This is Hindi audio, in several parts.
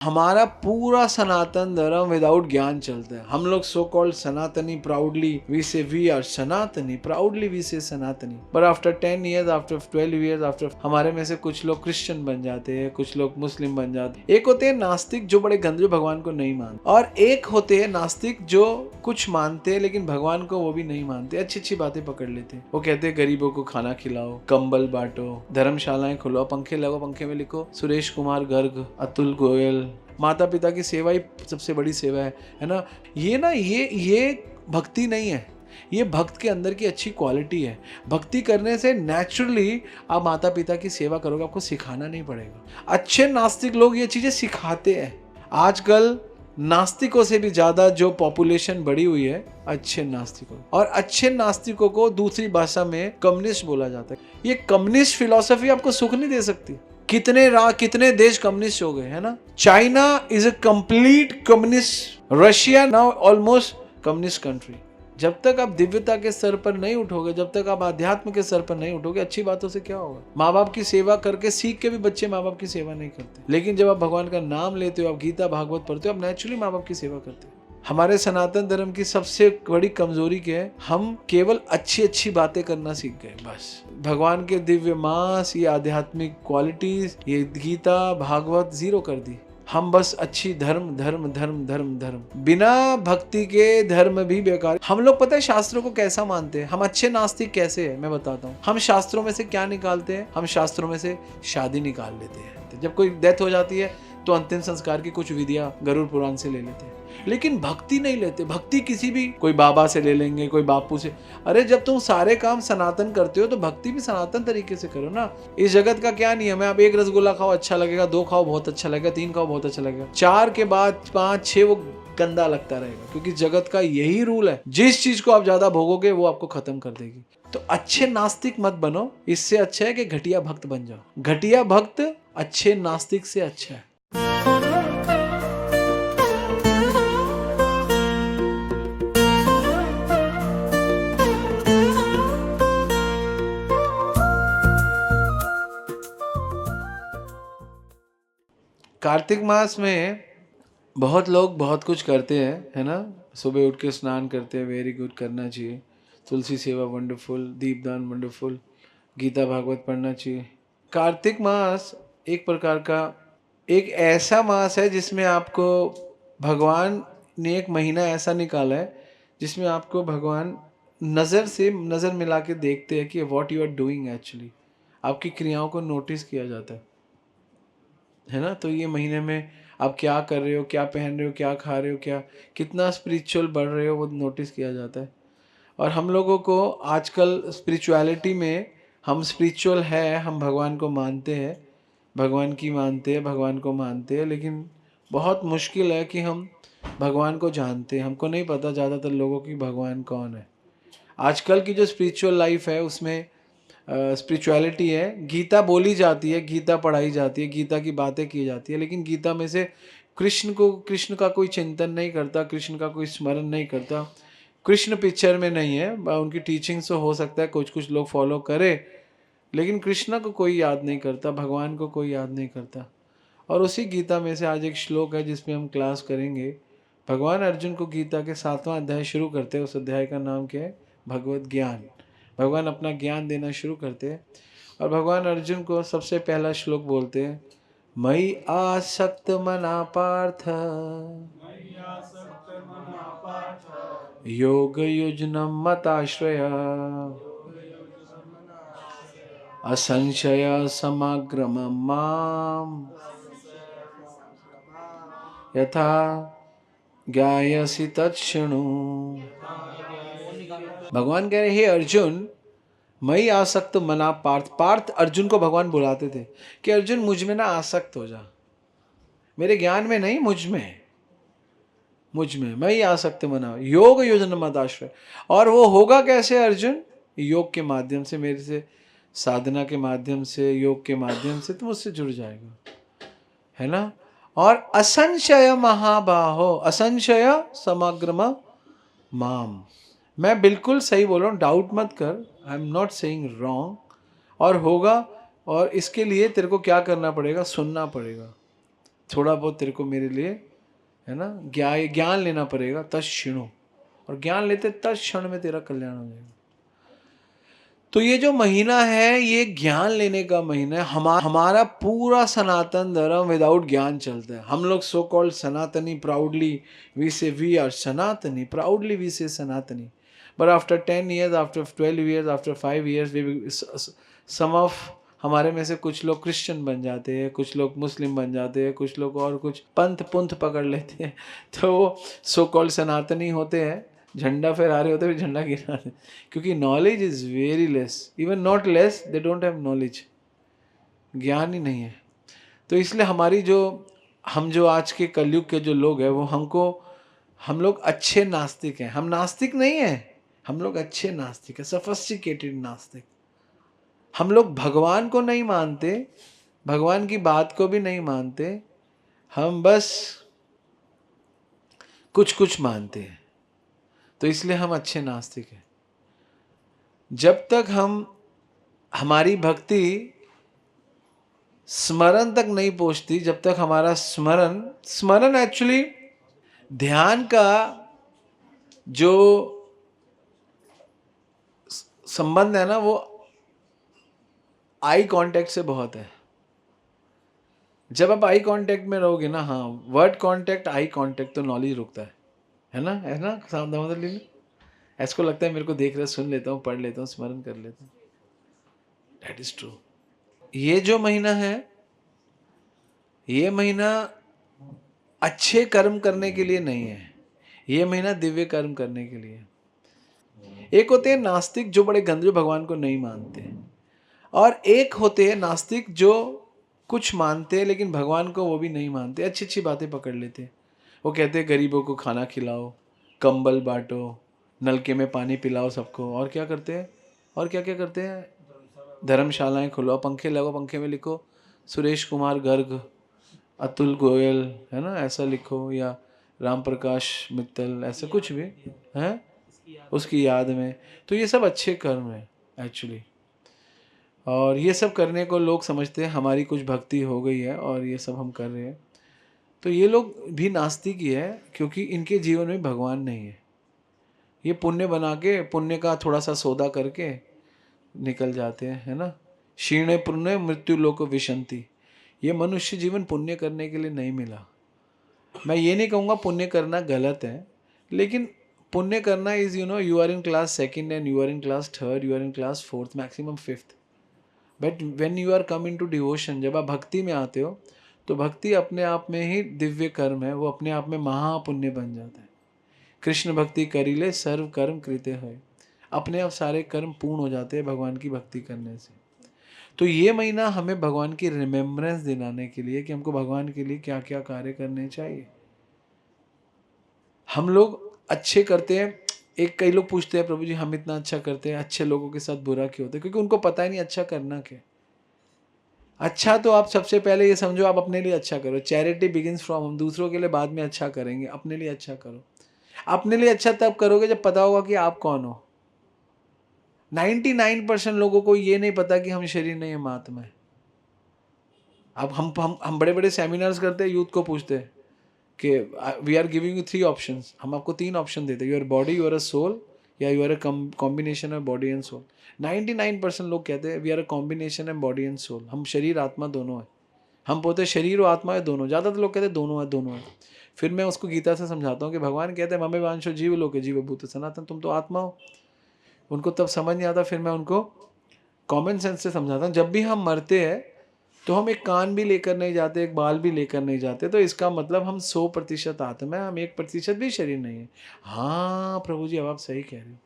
हमारा पूरा सनातन धर्म विदाउट ज्ञान चलता है। हम लोग so called Sanatani, proudly we से we are Sanatani, proudly we say Sanatani, but after 10 years, after 12 years, after हमारे में से कुछ लोग क्रिश्चियन बन जाते हैं, कुछ लोग मुस्लिम बन जाते हैं। एक होते हैं नास्तिक जो बड़े गंदे, भगवान को नहीं मानते, और एक होते हैं नास्तिक जो कुछ मानते हैं लेकिन भगवान को वो भी नहीं मानते, अच्छी अच्छी बातें पकड़ लेते हैं। वो कहते हैं गरीबों को खाना खिलाओ, कंबल बांटो, धर्मशालाएं खुलो, पंखे लगाओ, पंखे में लिखो सुरेश कुमार गर्ग, अतुल गोयल, माता पिता की सेवा ही सबसे बड़ी सेवा है ना। ये भक्ति नहीं है, ये भक्त के अंदर की अच्छी क्वालिटी है। भक्ति करने से नेचुरली आप माता पिता की सेवा करोगे, आपको सिखाना नहीं पड़ेगा। अच्छे नास्तिक लोग ये चीजें सिखाते हैं। आजकल नास्तिकों से भी ज्यादा जो पॉपुलेशन बढ़ी हुई है अच्छे नास्तिकों, और अच्छे नास्तिकों को दूसरी भाषा में कम्युनिस्ट बोला जाता है। ये कम्युनिस्ट फिलॉसफी आपको सुख नहीं दे सकती। कितने देश कम्युनिस्ट हो गए, है ना। China is a complete communist, Russia now almost communist country. जब तक आप दिव्यता के स्तर पर नहीं उठोगे, जब तक आप आध्यात्म के स्तर पर नहीं उठोगे, अच्छी बातों से क्या होगा। माँ बाप की सेवा करके सीख के भी बच्चे माँ बाप की सेवा नहीं करते, लेकिन जब आप भगवान का नाम लेते हो, आप गीता भागवत पढ़ते हो, आप नेचुरली माँ बाप की सेवा करते हो। हमारे सनातन धर्म की सबसे बड़ी कमजोरी क्या है, हम केवल अच्छी अच्छी बातें करना सीख गए बस। भगवान के दिव्य मास, ये आध्यात्मिक क्वालिटीज, ये गीता भागवत जीरो कर दी। हम बस अच्छी धर्म धर्म धर्म धर्म धर्म, बिना भक्ति के धर्म भी बेकार। हम लोग पता है शास्त्रों को कैसा मानते हैं, हम अच्छे नास्तिक कैसे हैं मैं बताता हूँ। हम शास्त्रों में से क्या निकालते हैं, हम शास्त्रों में से शादी निकाल लेते हैं। जब कोई डेथ हो जाती है तो अंतिम संस्कार की कुछ विधियां गरुड़ पुराण से ले लेते हैं, लेकिन भक्ति नहीं लेते। भक्ति किसी भी, कोई बाबा से ले लेंगे, कोई बापू से। अरे जब तुम सारे काम सनातन करते हो तो भक्ति भी सनातन तरीके से करो ना। इस जगत का क्या नियम है, आप 1 रसगुल्ला खाओ अच्छा लगेगा, 2 खाओ बहुत अच्छा लगेगा, 3 खाओ बहुत अच्छा लगेगा, 4 के बाद 5 6 वो गंदा लगता रहेगा, क्योंकि जगत का यही रूल है। जिस चीज को आप ज्यादा भोगोगे वो आपको खत्म कर देगी। तो अच्छे नास्तिक मत बनो, इससे अच्छा है कि घटिया भक्त बन जाओ। घटिया भक्त अच्छे नास्तिक से अच्छा है। कार्तिक मास में बहुत लोग बहुत कुछ करते हैं, है ना। सुबह उठ के स्नान करते हैं, वेरी गुड, करना चाहिए। तुलसी सेवा वंडरफुल, दीपदान वंडरफुल, गीता भागवत पढ़ना चाहिए। कार्तिक मास एक प्रकार का एक ऐसा मास है जिसमें आपको भगवान ने एक महीना ऐसा निकाला है जिसमें आपको भगवान नज़र मिला के देखते हैं कि what you are doing actually. आपकी क्रियाओं को नोटिस किया जाता है ना। तो ये महीने में आप क्या कर रहे हो, क्या पहन रहे हो, क्या खा रहे हो, क्या कितना स्पिरिचुअल बढ़ रहे हो, वो नोटिस किया जाता है। और हम लोगों को आजकल स्पिरिचुअलिटी में, हम स्पिरिचुअल है, हम भगवान को मानते हैं, भगवान की मानते हैं, भगवान को मानते हैं, लेकिन बहुत मुश्किल है कि हम भगवान को जानते हैं। हमको नहीं पता ज़्यादातर लोगों की भगवान कौन है। आजकल की जो स्पिरिचुअल लाइफ है उसमें स्पिरिचुअलिटी है, गीता बोली जाती है, गीता पढ़ाई जाती है, गीता की बातें की जाती है, लेकिन गीता में से कृष्ण का कोई चिंतन नहीं करता, कृष्ण का कोई स्मरण नहीं करता। कृष्ण पिक्चर में नहीं है, उनकी टीचिंग्स तो हो सकता है कुछ कुछ लोग फॉलो करे, लेकिन कृष्ण को कोई याद नहीं करता, भगवान को कोई याद नहीं करता। और उसी गीता में से आज एक श्लोक है जिसमें हम क्लास करेंगे। भगवान अर्जुन को गीता के 7वां अध्याय शुरू करते हैं। उस अध्याय का नाम क्या है, भगवत ज्ञान। भगवान अपना ज्ञान देना शुरू करते हैं और भगवान अर्जुन को सबसे पहला श्लोक बोलते हैं, मयि आसक्त मना पार्थ योग युज्नम मताश्रय असंशय समाग्रम माम यथा ज्ञायसि तत्शृणु। भगवान कह रहे, हे अर्जुन, मई आसक्त मना पार्थ। पार्थ अर्जुन को भगवान बुलाते थे कि अर्जुन मुझ में ना आसक्त हो जा, मेरे ज्ञान में नहीं, मुझ में मई आसक्त मना योग योजन मताश्रय। और वो होगा कैसे अर्जुन, योग के माध्यम से, मेरे से साधना के माध्यम से, योग के माध्यम से तुम उससे जुड़ जाएगा, है ना। और असंशय महाबाहो, असंशय समग्रम माम। मैं बिल्कुल सही बोल रहा हूँ, डाउट मत कर, I am not saying wrong. और होगा, और इसके लिए तेरे को क्या करना पड़ेगा, सुनना पड़ेगा। थोड़ा बहुत तेरे को मेरे लिए, है ना, ज्ञान लेना पड़ेगा, तत्क्षणों, और ज्ञान लेते तत्क्षण में तेरा कल्याण हो जाएगा। तो ये जो महीना है ये ज्ञान लेने का महीना है। हमारा पूरा सनातन धर्म विदाउट ज्ञान चलता है। हम लोग so called Sanatani proudly we are Sanatani, proudly we say Sanatani, but after 10 years, after 12 years, after 5 years, some of हमारे में से कुछ लोग क्रिश्चियन बन जाते हैं, कुछ लोग मुस्लिम बन जाते हैं, कुछ लोग और कुछ पंथ पुंथ पकड़ लेते हैं, तो वो सो कॉल्ड सनातनी होते हैं, झंडा फहरा रहे होते हैं, झंडा गिरा रहे, क्योंकि knowledge is very less, even not less, they don't have knowledge, ज्ञान ही नहीं है। तो इसलिए हमारी हम जो आज के कलयुग के जो लोग हैं वो हम लोग अच्छे नास्तिक हैं। हम नास्तिक नहीं हैं, हम लोग अच्छे नास्तिक हैं, सफिस्टिकेटेड नास्तिक। हम लोग भगवान को नहीं मानते, भगवान की बात को भी नहीं मानते, हम बस कुछ कुछ मानते हैं, तो इसलिए हम अच्छे नास्तिक हैं। जब तक हमारी भक्ति स्मरण तक नहीं पहुंचती, जब तक हमारा स्मरण एक्चुअली ध्यान का जो संबंध है ना, वो आई कांटेक्ट से बहुत है। जब आप आई कांटेक्ट में रहोगे ना, हाँ, वर्ड कांटेक्ट, आई कांटेक्ट, तो नॉलेज रुकता है ना, है ना, सावधान। ऐसको लगता है मेरे को देख रहे, सुन लेता हूँ, पढ़ लेता हूँ, स्मरण कर लेता हूँ, दैट इज ट्रू। ये जो महीना है, ये महीना अच्छे कर्म करने के लिए नहीं है, ये महीना दिव्य कर्म करने के लिए। एक होते हैं नास्तिक जो बड़े गंदे, भगवान को नहीं मानते, और एक होते हैं नास्तिक जो कुछ मानते हैं लेकिन भगवान को वो भी नहीं मानते, अच्छी अच्छी बातें पकड़ लेते हैं। वो कहते हैं गरीबों को खाना खिलाओ, कंबल बांटो, नलके में पानी पिलाओ सबको, और क्या करते हैं, और क्या क्या करते हैं, धर्मशालाएं खुलवाओ, पंखे लगाओ, पंखे में लिखो सुरेश कुमार गर्ग, अतुल गोयल, है ना, ऐसा लिखो, या राम प्रकाश मित्तल, ऐसा कुछ भी है उसकी याद में। तो ये सब अच्छे कर्म है एक्चुअली, और ये सब करने को लोग समझते हैं हमारी कुछ भक्ति हो गई है और ये सब हम कर रहे हैं। तो ये लोग भी नास्तिक ही है, क्योंकि इनके जीवन में भगवान नहीं है। ये पुण्य बना के, पुण्य का थोड़ा सा सौदा करके निकल जाते हैं, है ना। क्षीणे पुण्य मृत्यु लोक विशंति। ये मनुष्य जीवन पुण्य करने के लिए नहीं मिला। मैं ये नहीं कहूँगा पुण्य करना गलत है, लेकिन पुण्य करना is you are in class second and you are in class third, you are in class fourth, maximum fifth, but when you are come in to devotion, जब आप भक्ति में आते हो, तो भक्ति अपने आप में ही दिव्य कर्म है, वो अपने आप में महापुण्य बन जाता है। कृष्ण भक्ति करीले सर्व कर्म कृत्य है, अपने आप सारे कर्म पूर्ण हो जाते हैं भगवान की भक्ति करने से। तो ये महीना हमें भगवान की रिमेम्बरेंस दिलाने के लिए कि हमको भगवान के लिए क्या क्या कार्य करने चाहिए। हम लोग अच्छे करते हैं, कई लोग पूछते हैं प्रभु जी हम इतना अच्छा करते हैं, अच्छे लोगों के साथ बुरा क्यों होता है? क्योंकि उनको पता ही नहीं अच्छा करना क्या। अच्छा तो आप सबसे पहले ये समझो, आप अपने लिए अच्छा करो। चैरिटी बिगिंस फ्रॉम, हम दूसरों के लिए बाद में अच्छा करेंगे, अपने लिए अच्छा करो। अपने लिए अच्छा तब करोगे जब पता होगा कि आप कौन हो। 99% लोगों को ये नहीं पता कि हम शरीर नहीं है, महात्मा है। अब हम बड़े बड़े सेमिनार्स करते हैं, यूथ को पूछते हैं कि we are giving you 3 options, हम आपको 3 ऑप्शन देते हैं, your body, your a soul, या you are a combination of body and soul. 99% लोग कहते हैं we are a combination of body and soul, हम शरीर आत्मा दोनों है। हम बोलते हैं शरीर और आत्मा है दोनों, ज़्यादातर लोग कहते हैं दोनों है, दोनों है। फिर मैं उसको गीता से समझाता हूँ कि भगवान कहते हैं ममे वांशो जीव लोके जीव भूत सनातन, तुम तो आत्मा हो। उनको तब समझ नहीं आता, फिर मैं उनको कॉमन सेंस से समझाता हूँ। जब भी हम मरते हैं तो हम एक कान भी लेकर नहीं जाते, एक बाल भी लेकर नहीं जाते, तो इसका मतलब हम 100% आत्मा है, हम 1% भी शरीर नहीं है। हाँ प्रभु जी अब आप सही कह रहे हो।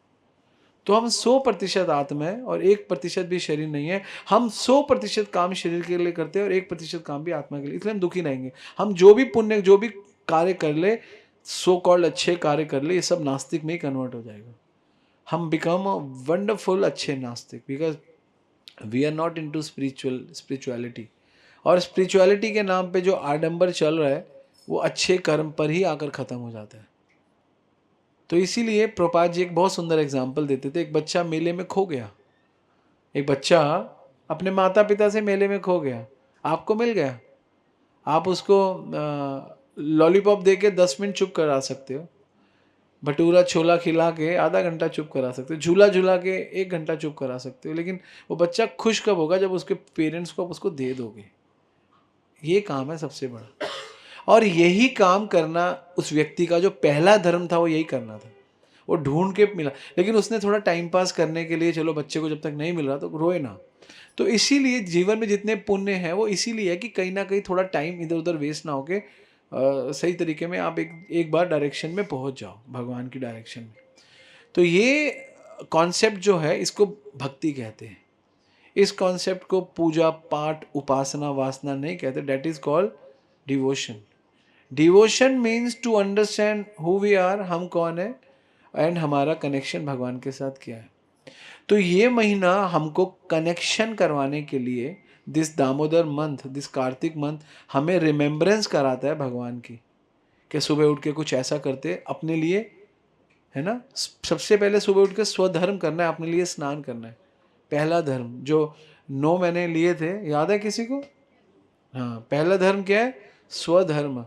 तो हम 100% आत्मा है और 1% भी शरीर नहीं है। हम 100% काम शरीर के लिए करते हैं और 1% काम भी आत्मा के लिए, इसलिए हम दुखी रहेंगे। हम जो भी पुण्य, जो भी कार्य कर ले, सो कॉल्ड अच्छे कार्य कर ले, ये सब नास्तिक में ही कन्वर्ट हो जाएगा। हम बिकम अ वंडरफुल अच्छे नास्तिक, because we are not into spirituality. और स्पिरिचुअलिटी के नाम पे जो आडंबर चल रहा है वो अच्छे कर्म पर ही आकर खत्म हो जाता है। तो इसीलिए प्रभुपाद जी एक बहुत सुंदर एग्जाम्पल देते थे। एक बच्चा मेले में खो गया, एक बच्चा अपने माता पिता से मेले में खो गया, आपको मिल गया। आप उसको लॉलीपॉप दे के 10 मिनट चुप करा सकते हो, भटूरा छोला खिला के आधा घंटा चुप करा सकते हो, झूला झूला के 1 घंटा चुप करा सकते हो, लेकिन वो बच्चा खुश कब होगा? जब उसके पेरेंट्स को आप उसको दे दोगे। ये काम है सबसे बड़ा। और यही काम करना उस व्यक्ति का जो पहला धर्म था वो यही करना था। वो ढूंढ के मिला, लेकिन उसने थोड़ा टाइम पास करने के लिए, चलो बच्चे को जब तक नहीं मिल रहा तो रोए ना। तो इसीलिए जीवन में जितने पुण्य हैं वो इसीलिए है कि कहीं ना कहीं थोड़ा टाइम इधर उधर वेस्ट ना होके सही तरीके में आप एक बार डायरेक्शन में पहुंच जाओ, भगवान की डायरेक्शन में। तो ये कॉन्सेप्ट जो है इसको भक्ति कहते हैं। इस कॉन्सेप्ट को पूजा पाठ उपासना वासना नहीं कहते, that is called devotion. Devotion means to understand who we are, हम कौन है, एंड हमारा कनेक्शन भगवान के साथ क्या है। तो ये महीना हमको कनेक्शन करवाने के लिए, this Damodar month, this Kartik month हमें रिमेम्बरेंस कराता है भगवान की, कि सुबह उठ के कुछ ऐसा करते अपने लिए, है ना। सबसे पहले सुबह उठ के स्वधर्म करना है, अपने लिए स्नान करना है। पहला धर्म जो 9 महीने लिए थे, याद है किसी को? हाँ, पहला धर्म क्या है? स्वधर्म।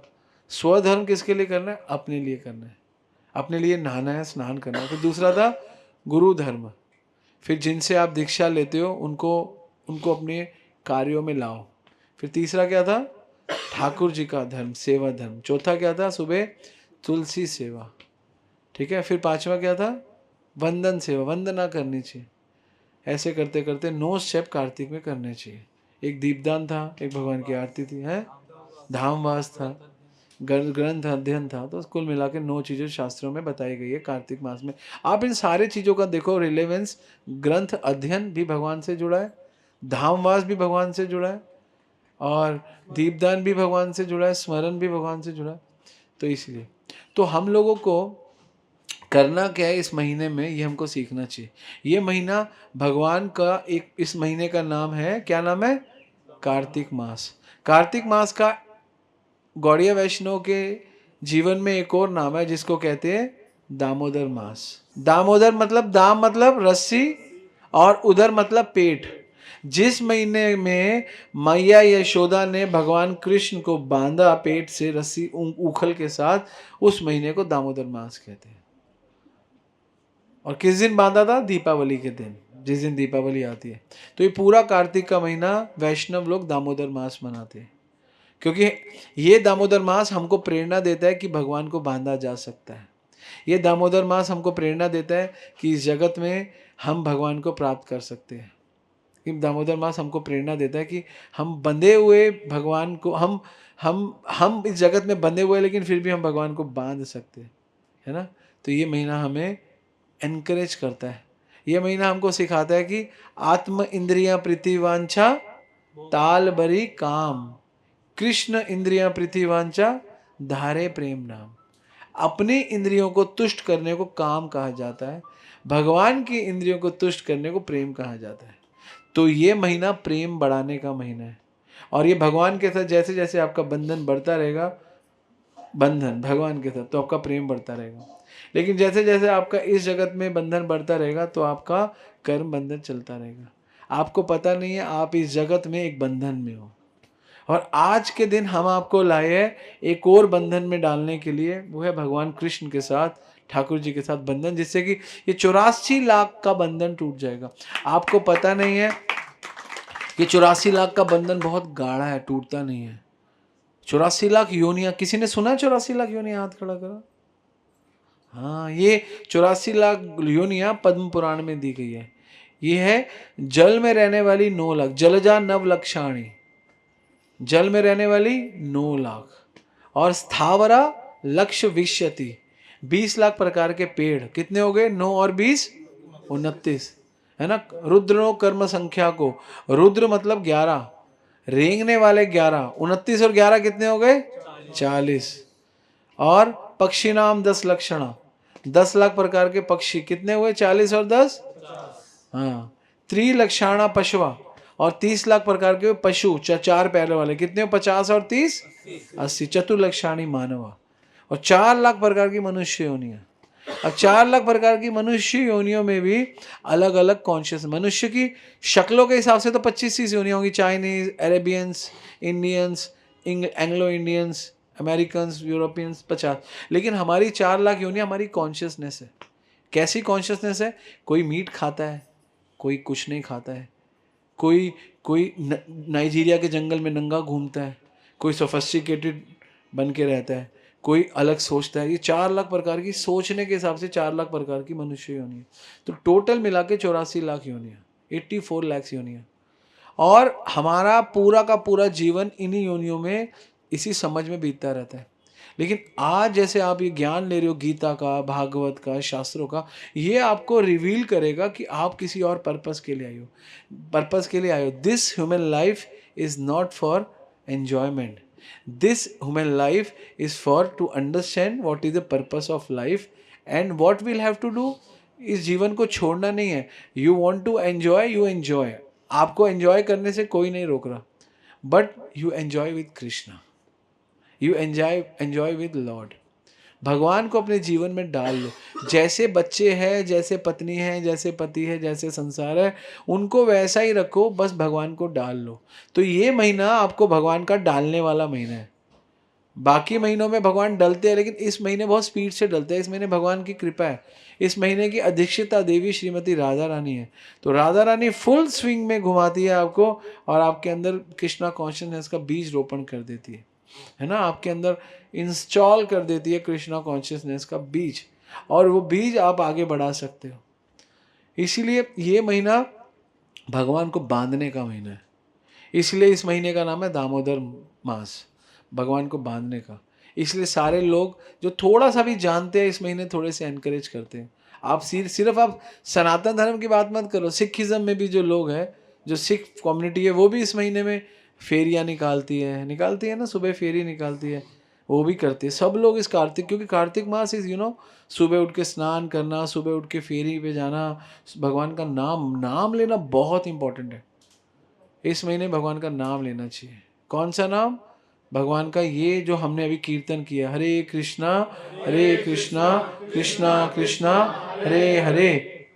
स्वधर्म किसके लिए करना है? अपने लिए करना है, अपने लिए नहाना है, स्नान करना है। फिर दूसरा था गुरु धर्म, फिर जिनसे आप दीक्षा लेते हो उनको अपने कार्यों में लाओ। फिर तीसरा क्या था? ठाकुर जी का धर्म, सेवा धर्म। चौथा क्या था? सुबह तुलसी सेवा, ठीक है। फिर पांचवा क्या था? वंदन सेवा, वंदना करनी चाहिए। ऐसे करते करते 9 स्टेप कार्तिक में करने चाहिए। एक दीपदान था, एक भगवान की आरती थी, है धामवास था, ग्रंथ अध्ययन था। तो कुल मिला के 9 चीज़ें शास्त्रों में बताई गई है कार्तिक मास में। आप इन सारे चीज़ों का देखो रिलेवेंस, ग्रंथ अध्ययन भी भगवान से जुड़ा है, धामवास भी भगवान से जुड़ा है, और दीपदान भी भगवान से जुड़ा है, स्मरण भी भगवान से जुड़ा है। तो इसलिए तो हम लोगों को करना क्या है इस महीने में, ये हमको सीखना चाहिए। ये महीना भगवान का एक, इस महीने का नाम है, क्या नाम है? कार्तिक मास। कार्तिक मास का गौड़ीय वैष्णव के जीवन में एक और नाम है जिसको कहते हैं दामोदर मास। दामोदर मतलब, दाम मतलब रस्सी, और उदर मतलब पेट। जिस महीने में मैया यशोदा ने भगवान कृष्ण को बांधा पेट से रस्सी उखल के साथ, उस महीने को दामोदर मास कहते हैं। और किस दिन बांधा था? दीपावली के दिन, जिस दिन दीपावली आती है। तो ये पूरा कार्तिक का महीना वैष्णव लोग दामोदर मास मनाते हैं, क्योंकि ये दामोदर मास हमको प्रेरणा देता है कि भगवान को बांधा जा सकता है। ये दामोदर मास हमको प्रेरणा देता है कि इस जगत में हम भगवान को प्राप्त कर सकते हैं। कि दामोदर मास हमको प्रेरणा देता है कि हम बंधे हुए भगवान को, हम इस जगत में बंधे हुए, लेकिन फिर भी हम भगवान को बांध सकते हैं, है ना। तो ये महीना हमें एनकरेज करता है। ये महीना हमको सिखाता है कि आत्म इंद्रियां प्रीतिवांछा ताल बरी काम, कृष्ण इंद्रियां प्रीतिवांछा धारे प्रेम नाम। अपनी इंद्रियों को तुष्ट करने को काम कहा जाता है, भगवान की इंद्रियों को तुष्ट करने को प्रेम कहा जाता है। तो ये महीना प्रेम बढ़ाने का महीना है। और ये भगवान के साथ जैसे जैसे आपका बंधन बढ़ता रहेगा, बंधन भगवान के साथ, तो आपका प्रेम बढ़ता रहेगा। लेकिन जैसे जैसे आपका इस जगत में बंधन बढ़ता रहेगा तो आपका कर्म बंधन चलता रहेगा। आपको पता नहीं है आप इस जगत में एक बंधन में हो, और आज के दिन हम आपको लाए हैं एक और बंधन में डालने के लिए, वो है भगवान कृष्ण के साथ, ठाकुर जी के साथ बंधन, जिससे कि ये 84 लाख का बंधन टूट जाएगा। आपको पता नहीं है ये 84 लाख का बंधन बहुत गाढ़ा है, टूटता नहीं है। 84 लाख योनियां, किसी ने सुना 84 लाख योनियां? हाथ खड़ा करो। हाँ, ये 84 लाख योनियां पद्म पुराण में दी गई है। ये है जल में रहने वाली 9 लाख, जलजा नव लक्षाणी, जल में रहने वाली 9 लाख, और स्थावरा लक्ष विश्यति, 20 लाख प्रकार के पेड़। कितने हो गए? 9 और 20 29, है ना। रुद्रो कर्म संख्या को, रुद्र मतलब 11, रेंगने वाले 11, 29 और 11 कितने हो गए? 40। और पक्षी नाम 10 लक्षणा, 10 लाख प्रकार के पक्षी। कितने हुए? 40 और 10, हाँ। त्रिलक्षाणा पशुआ, और 30 लाख प्रकार के पशु, 4 पैरों वाले। कितने? 50 और 30 80। चतुर्लक्षाणी मानवा, और 4 लाख प्रकार की मनुष्य योनियां। अब 4 लाख प्रकार की मनुष्य योनियों में भी अलग अलग कॉन्शियस, मनुष्य की शक्लों के हिसाब से तो 25-30 योनियां होंगी, Chinese, Arabians, Indians, Anglo Indians, Americans, Europeans 50, लेकिन हमारी 4 लाख योनियाँ हमारी कॉन्शियसनेस है। कैसी कॉन्शियसनेस है? कोई मीट खाता है, कोई कुछ नहीं खाता है, कोई कोई नाइजीरिया के जंगल में नंगा घूमता है, कोई सोफिस्टिकेटेड बन के रहता है, कोई अलग सोचता है। ये 4 लाख प्रकार की, सोचने के हिसाब से 4 लाख प्रकार की मनुष्य योनि है। तो टोटल मिला के 84 लाख योनियाँ, 84 लाख योनियाँ। और हमारा पूरा का पूरा जीवन इन्हीं योनियों में, इसी समझ में बीतता रहता है। लेकिन आज जैसे आप ये ज्ञान ले रहे हो गीता का, भागवत का, शास्त्रों का, ये आपको रिवील करेगा कि आप किसी और पर्पस के लिए आए हो, पर्पस के लिए आए हो। This human life is not for enjoyment, this human life is for to understand what is the purpose of life and what will have to do. इस जीवन को छोड़ना नहीं है। You want to enjoy, you enjoy, आपको एन्जॉय करने से कोई नहीं रोक रहा, but you enjoy with Krishna, you enjoy with lord. भगवान को अपने जीवन में डाल लो। जैसे बच्चे हैं, जैसे पत्नी है, जैसे पति है, जैसे संसार है, उनको वैसा ही रखो, बस भगवान को डाल लो। तो ये महीना आपको भगवान का डालने वाला महीना है। बाकी महीनों में भगवान डलते हैं, लेकिन इस महीने बहुत स्पीड से डलते हैं। इस महीने भगवान की कृपा है। इस महीने की अधिष्ठिता देवी श्रीमती राधा रानी है। तो राधा रानी फुल स्विंग में घुमाती है आपको, और आपके अंदर कृष्णा कॉन्शियसनेस का बीज रोपण कर देती है ना, आपके अंदर इंस्टॉल कर देती है कृष्णा कॉन्शियसनेस का बीज, और वो बीज आप आगे बढ़ा सकते हो। इसीलिए ये महीना भगवान को बांधने का महीना है। इसलिए इस महीने का नाम है दामोदर मास, भगवान को बांधने का। इसलिए सारे लोग जो थोड़ा सा भी जानते हैं, इस महीने थोड़े से एनकरेज करते हैं। आप सिर्फ आप सनातन धर्म की बात मत करो, सिखिज्म में भी जो लोग हैं, जो सिख कम्युनिटी है, वो भी इस महीने में फेरियाँ निकालती है ना, सुबह फेरी निकालती है, वो भी करते हैं सब लोग इस कार्तिक, क्योंकि कार्तिक मास इज सुबह उठ के स्नान करना, सुबह उठ के फेरी पे जाना, भगवान का नाम लेना बहुत इंपॉर्टेंट है। इस महीने भगवान का नाम लेना चाहिए। कौन सा नाम? भगवान का ये जो हमने अभी कीर्तन किया, हरे कृष्णा कृष्णा कृष्णा हरे हरे,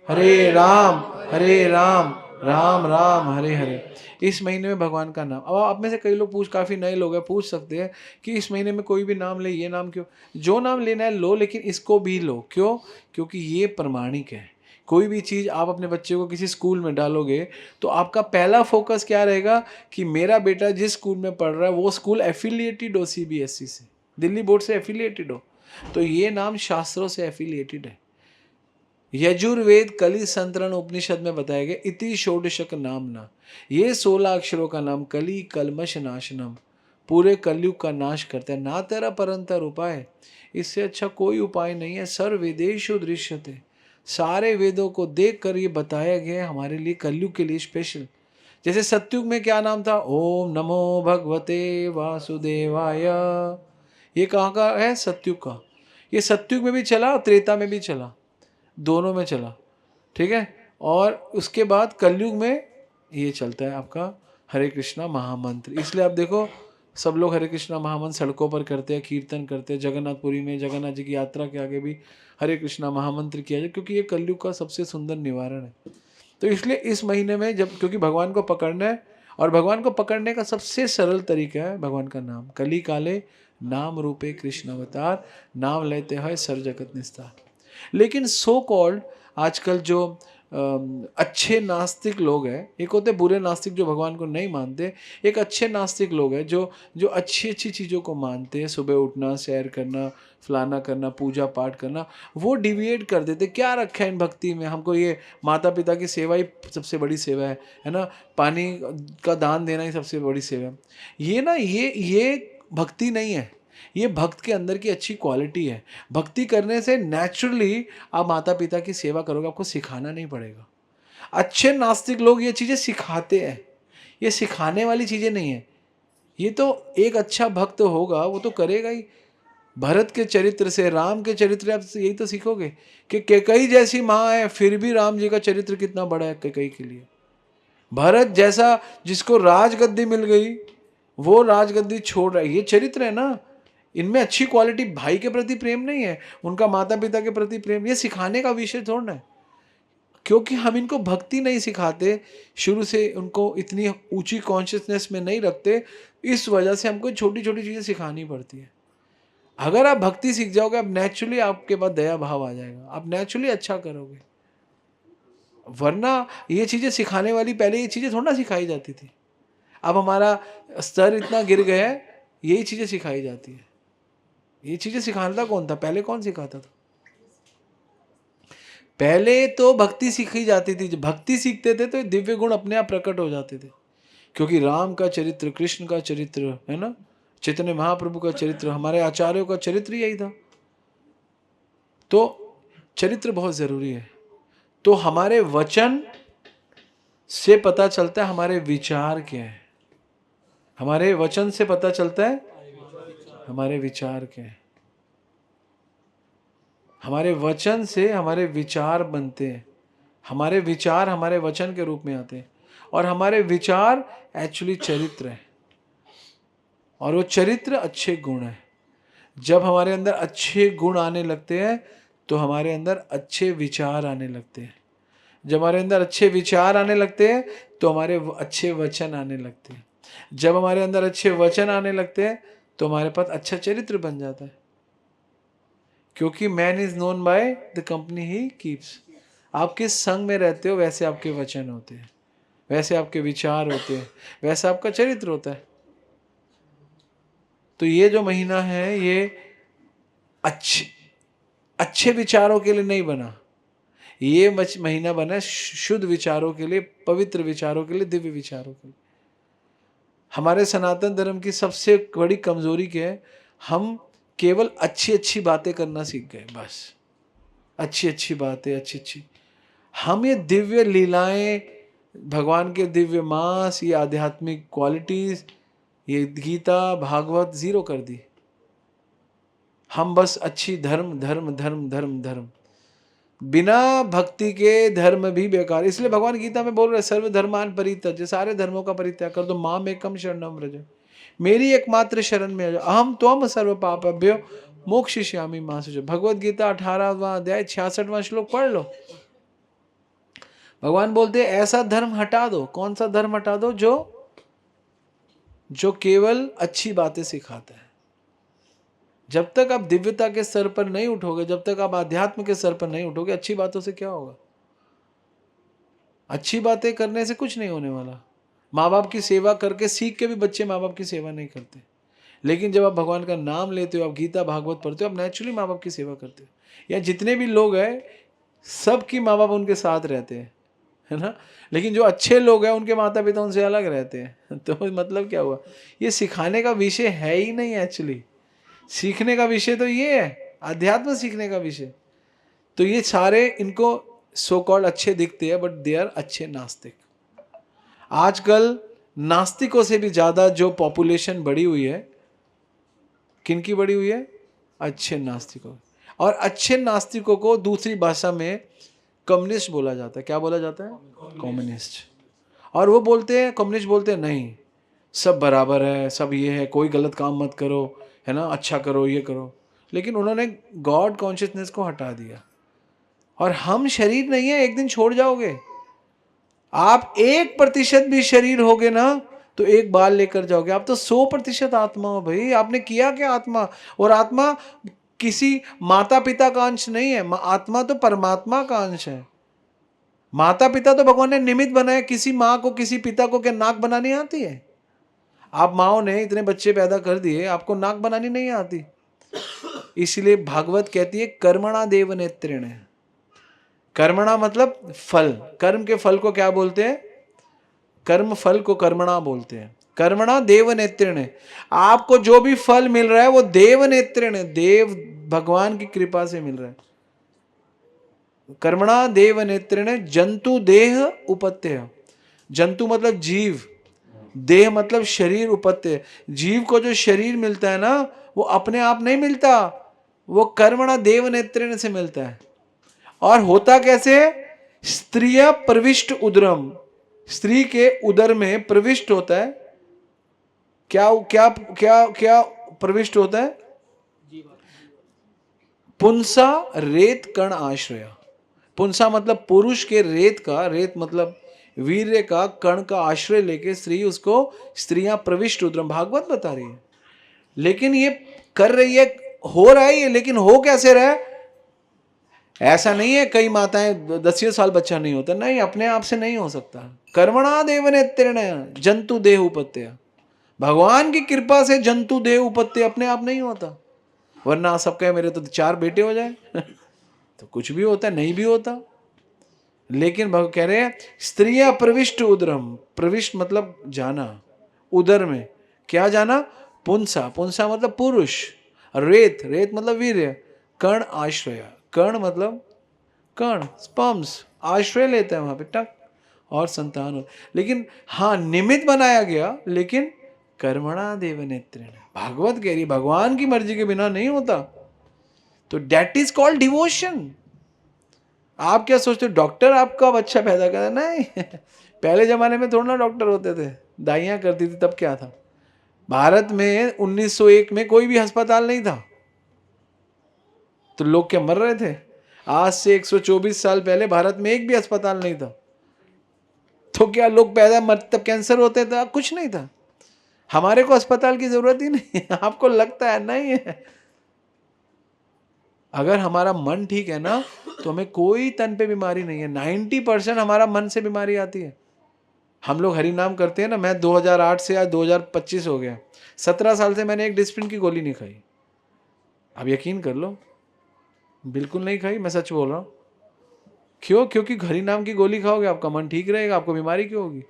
हरे राम राम राम हरे हरे। इस महीने में भगवान का नाम। अब आप में से कई लोग काफ़ी नए लोग हैं, पूछ सकते हैं कि इस महीने में कोई भी नाम ले, ये नाम क्यों? जो नाम लेना है लो, लेकिन इसको भी लो। क्यों? क्योंकि ये प्रमाणिक है। कोई भी चीज़ आप अपने बच्चे को किसी स्कूल में डालोगे, तो आपका पहला फोकस क्या रहेगा कि मेरा बेटा जिस स्कूल में पढ़ रहा है वो स्कूल एफिलिएटेड हो CBSE से, दिल्ली बोर्ड से एफिलिएटेड हो, तो ये नाम शास्त्रों से एफिलिएटेड है। यजुर्वेद कलि संतरण उपनिषद में बताया गया, इति षोडशक नामना, ये 16 अक्षरों का नाम कली कलमश नाशनम, पूरे कलयुग का नाश करता है। ना तेरा परंतर उपाय, इससे अच्छा कोई उपाय नहीं है। सर्व वेदेषु दृश्यते, सारे वेदों को देख कर ये बताया गया हमारे लिए, कलयुग के लिए स्पेशल। जैसे सत्युग में क्या नाम था? ओम नमो भगवते वासुदेवाय। ये कहाँ का है? सत्युग का। ये सत्युग में भी चला, त्रेता में भी चला, दोनों में चला, ठीक है। और उसके बाद कलयुग में ये चलता है आपका हरे कृष्णा महामंत्र। इसलिए आप देखो सब लोग हरे कृष्णा महामंत्र सड़कों पर करते हैं, कीर्तन करते हैं। जगन्नाथपुरी में जगन्नाथ जी की यात्रा के आगे भी हरे कृष्णा महामंत्र किया जाए, क्योंकि ये कलयुग का सबसे सुंदर निवारण है। तो इसलिए इस महीने में जब, क्योंकि भगवान को पकड़ना है, और भगवान को पकड़ने का सबसे सरल तरीका है भगवान का नाम। कली काले नाम रूपे कृष्ण अवतार, नाम लेते हैं सर जगत निस्तार। लेकिन सो कॉल्ड आजकल जो अच्छे नास्तिक लोग हैं, एक होते बुरे नास्तिक जो भगवान को नहीं मानते, एक अच्छे नास्तिक लोग हैं जो अच्छी अच्छी चीज़ों को मानते हैं, सुबह उठना, सैर करना, फलाना करना, पूजा पाठ करना, वो डिविएट कर देते। क्या रखा है इन भक्ति में? हमको ये माता पिता की सेवा ही सबसे बड़ी सेवा है ना, पानी का दान देना ही सबसे बड़ी सेवा है। ये भक्ति नहीं है, ये भक्त के अंदर की अच्छी क्वालिटी है। भक्ति करने से नेचुरली आप माता पिता की सेवा करोगे, आपको सिखाना नहीं पड़ेगा। अच्छे नास्तिक लोग ये चीज़ें सिखाते हैं, ये सिखाने वाली चीज़ें नहीं है। ये तो एक अच्छा भक्त होगा वो तो करेगा ही। भरत के चरित्र से, राम के चरित्र, आप यही तो सीखोगे कि कैकेयी जैसी माँ है, फिर भी राम जी का चरित्र कितना बड़ा है कैकेयी के लिए। भरत जैसा जिसको राजगद्दी मिल गई, वो राजगद्दी छोड़ रहा है, ये चरित्र है ना। इनमें अच्छी क्वालिटी भाई के प्रति प्रेम नहीं है, उनका माता पिता के प्रति प्रेम। ये सिखाने का विषय थोड़ा है। क्योंकि हम इनको भक्ति नहीं सिखाते, शुरू से उनको इतनी ऊंची कॉन्शियसनेस में नहीं रखते, इस वजह से हमको छोटी छोटी चीज़ें सिखानी पड़ती है। अगर आप भक्ति सीख जाओगे, आप नेचुरली आपके पास दया भाव आ जाएगा, आप नेचुरली अच्छा करोगे। वरना ये चीज़ें सिखाने वाली, पहले ये चीज़ें थोड़ा ना सिखाई जाती थी। अब हमारा स्तर इतना गिर गया है, यही चीज़ें सिखाई जाती है। ये चीज़ें सिखाता कौन था? पहले कौन सिखाता था? पहले तो भक्ति सीखी जाती थी। जब भक्ति सीखते थे तो दिव्य गुण अपने आप प्रकट हो जाते थे, क्योंकि राम का चरित्र, कृष्ण का चरित्र, है ना, चैतन्य महाप्रभु का चरित्र, हमारे आचार्यों का चरित्र यही था। तो चरित्र बहुत जरूरी है। तो हमारे वचन से पता चलता है हमारे विचार क्या है। हमारे वचन से पता चलता है हमारे विचार क्या है। हमारे वचन से हमारे विचार बनते हैं। हमारे विचार हमारे वचन के रूप में आते हैं, और हमारे विचार एक्चुअली चरित्र है, और वो चरित्र अच्छे गुण है। जब हमारे अंदर अच्छे गुण आने लगते हैं तो हमारे अंदर अच्छे विचार आने लगते हैं। जब हमारे अंदर अच्छे विचार आने लगते हैं तो हमारे अच्छे वचन आने लगते हैं। जब हमारे अंदर अच्छे वचन आने लगते हैं तो हमारे पास अच्छा चरित्र बन जाता है, क्योंकि man is known by the company he keeps. आप किस संग में रहते हो वैसे आपके वचन होते हैं, वैसे आपके विचार होते हैं, वैसा आपका चरित्र होता है। तो ये जो महीना है ये अच्छे विचारों के लिए नहीं बना, ये महीना बना शुद्ध विचारों के लिए, पवित्र विचारों के लिए, दिव्य विचारों के लिए। हमारे सनातन धर्म की सबसे बड़ी कमजोरी क्या है? हम केवल अच्छी अच्छी बातें करना सीख गए, बस अच्छी अच्छी बातें, अच्छी। हम ये दिव्य लीलाएं, भगवान के दिव्य मास, ये आध्यात्मिक क्वालिटीज, ये गीता भागवत जीरो कर दी। हम बस अच्छी धर्म धर्म धर्म धर्म धर्म, बिना भक्ति के धर्म भी बेकार। इसलिए भगवान गीता में बोल रहे सर्व धर्मान परित्यज्य, सारे धर्मों का परित्याग कर दो, माम एकम शरणम व्रज, मेरी एकमात्र शरण में आ जाओ, अहम त्वम सर्व पापेभ्यो मोक्षयिष्यामि मा शुचः। भगवद गीता 18वां अध्याय 66वां श्लोक पढ़ लो। भगवान बोलते हैं ऐसा धर्म हटा दो। कौन सा धर्म हटा दो? जो केवल अच्छी बातें सिखाता है। जब तक आप दिव्यता के स्तर पर नहीं उठोगे, जब तक आप आध्यात्म के स्तर पर नहीं उठोगे, अच्छी बातों से क्या होगा? अच्छी बातें करने से कुछ नहीं होने वाला। माँ बाप की सेवा करके सीख के भी बच्चे माँ बाप की सेवा नहीं करते, लेकिन जब आप भगवान का नाम लेते हो, आप गीता भागवत पढ़ते हो, आप नेचुरली माँ बाप की सेवा करते हो। या जितने भी लोग हैं सबकी माँ बाप उनके साथ रहते हैं, है ना, लेकिन जो अच्छे लोग हैं उनके माता पिता उनसे अलग रहते हैं। तो मतलब क्या हुआ? ये सिखाने का विषय है ही नहीं एक्चुअली। सीखने का विषय तो ये है, अध्यात्म सीखने का विषय। तो ये सारे इनको सो कॉल्ड अच्छे दिखते हैं, बट दे आर अच्छे नास्तिक। आजकल नास्तिकों से भी ज्यादा जो पॉपुलेशन बढ़ी हुई है, किनकी बढ़ी हुई है? अच्छे नास्तिकों। और अच्छे नास्तिकों को दूसरी भाषा में कम्युनिस्ट बोला जाता है। क्या बोला जाता है? कम्युनिस्ट। और वो बोलते हैं, कम्युनिस्ट बोलते हैं नहीं सब बराबर है, सब ये है, कोई गलत काम मत करो, है ना, अच्छा करो, ये करो। लेकिन उन्होंने गॉड कॉन्शियसनेस को हटा दिया। और हम शरीर नहीं है, एक दिन छोड़ जाओगे। आप 1% भी शरीर होगे ना तो एक बाल लेकर जाओगे। आप तो 100% आत्मा हो भाई। आपने किया क्या आत्मा? और आत्मा किसी माता पिता का अंश नहीं है, आत्मा तो परमात्मा का अंश है। माता पिता तो भगवान ने निमित्त बनाए। किसी माँ को, किसी पिता को क्या नाक बनानी आती है? आप माओ ने इतने बच्चे पैदा कर दिए, आपको नाक बनानी नहीं आती। इसलिए भागवत कहती है कर्मणा देव नेत्रेण। कर्मणा मतलब फल। कर्म के फल को क्या बोलते हैं? कर्म फल को कर्मणा बोलते हैं। कर्मणा देव नेत्रेण। आपको जो भी फल मिल रहा है वो देव नेत्रेण, देव भगवान की कृपा से मिल रहा है। कर्मणा देव नेत्रेण जंतु देह उपत्य। जंतु मतलब जीव, देह मतलब शरीर उपत्य। जीव को जो शरीर मिलता है ना वो अपने आप नहीं मिलता, वो कर्मणा देव नेत्रेण से मिलता है। और होता कैसे? स्त्रिय प्रविष्ट उदरम, स्त्री के उदर में प्रविष्ट होता है। क्या क्या क्या क्या प्रविष्ट होता है? पुंसा रेत कण आश्रय। पुंसा मतलब पुरुष के रेत का, रेत मतलब वीर्य का कण का आश्रय लेके स्त्री उसको, स्त्रियां प्रविष्ट उद्रम, भागवत बता रही है। लेकिन ये कर रही है, हो रहा है ये, लेकिन हो कैसे रहा है? ऐसा नहीं है कई माताएं 10 साल बच्चा नहीं होता, नहीं, अपने आप से नहीं हो सकता। कर्मणा देव नेत्रेण जंतु देह उपत्य, भगवान की कृपा से जंतु देह उपत्य अपने आप नहीं होता। वरना सब कहे मेरे तो 4 बेटे हो जाए तो कुछ भी होता है, नहीं भी होता। लेकिन भगवान कह रहे हैं स्त्रियां प्रविष्ट उदरम, प्रविष्ट मतलब जाना, उदर में क्या जाना? पुंसा, पुंसा मतलब पुरुष, रेत, रेत मतलब वीर्य, कर्ण आश्रय, कर्ण मतलब कर्ण, स्पर्म्स आश्रय लेते हैं वहां पे, टक, और संतान हो। लेकिन हाँ निमित्त बनाया गया, लेकिन कर्मणा देव नेत्रेण, भागवत कह रही भगवान की मर्जी के बिना नहीं होता। तो दैट इज कॉल्ड डिवोशन। आप क्या सोचते हो डॉक्टर आपका बच्चा पैदा कर? नहीं पहले जमाने में थोड़ा ना डॉक्टर होते थे, दाइयां करती थी, तब क्या था? भारत में 1901 में कोई भी अस्पताल नहीं था, तो लोग क्या मर रहे थे? आज से 124 साल पहले भारत में एक भी अस्पताल नहीं था, तो क्या लोग पैदा तब कैंसर होते थे? कुछ नहीं था। हमारे को अस्पताल की जरूरत ही नहीं है। आपको लगता है नहीं है? अगर हमारा मन ठीक है ना, तो हमें कोई तन पे बीमारी नहीं है। 90% हमारा मन से बीमारी आती है। हम लोग हरि नाम करते हैं ना, मैं 2008 से आज 2025 हो गया, 17 साल से मैंने एक डिस्प्रिन की गोली नहीं खाई। अब यकीन कर लो, बिल्कुल नहीं खाई, मैं सच बोल रहा हूँ। क्यों? क्योंकि हरि नाम की गोली खाओगे आपका मन ठीक रहेगा, आपको बीमारी क्यों होगी?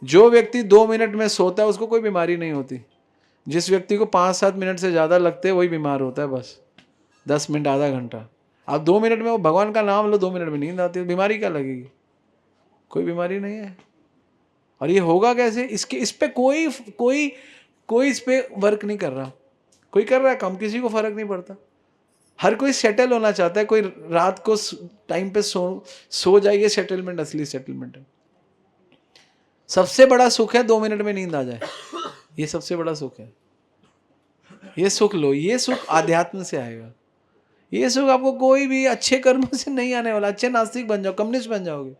जो व्यक्ति 2 मिनट में सोता है उसको कोई बीमारी नहीं होती। जिस व्यक्ति को 5-7 मिनट से ज़्यादा लगते हैं वही बीमार होता है, बस 10 मिनट आधा घंटा। आप 2 मिनट में वो भगवान का नाम लो, 2 मिनट में नींद आती है, बीमारी क्या लगेगी? कोई बीमारी नहीं है। और ये होगा कैसे? इसके इस पे कोई कोई कोई इस पे वर्क नहीं कर रहा। कोई कर रहा है कम, किसी को फर्क नहीं पड़ता। हर कोई सेटल होना चाहता है, कोई रात को टाइम पे सो जाए, ये सेटलमेंट असली सेटलमेंट है। सबसे बड़ा सुख है 2 मिनट में नींद आ जाए, ये सबसे बड़ा सुख है। ये सुख लो, ये सुख आध्यात्म से आएगा। ये सुख आपको कोई भी अच्छे कर्मों से नहीं आने वाला। अच्छे नास्तिक बन जाओ, कम्युनिस्ट बन जाओगे,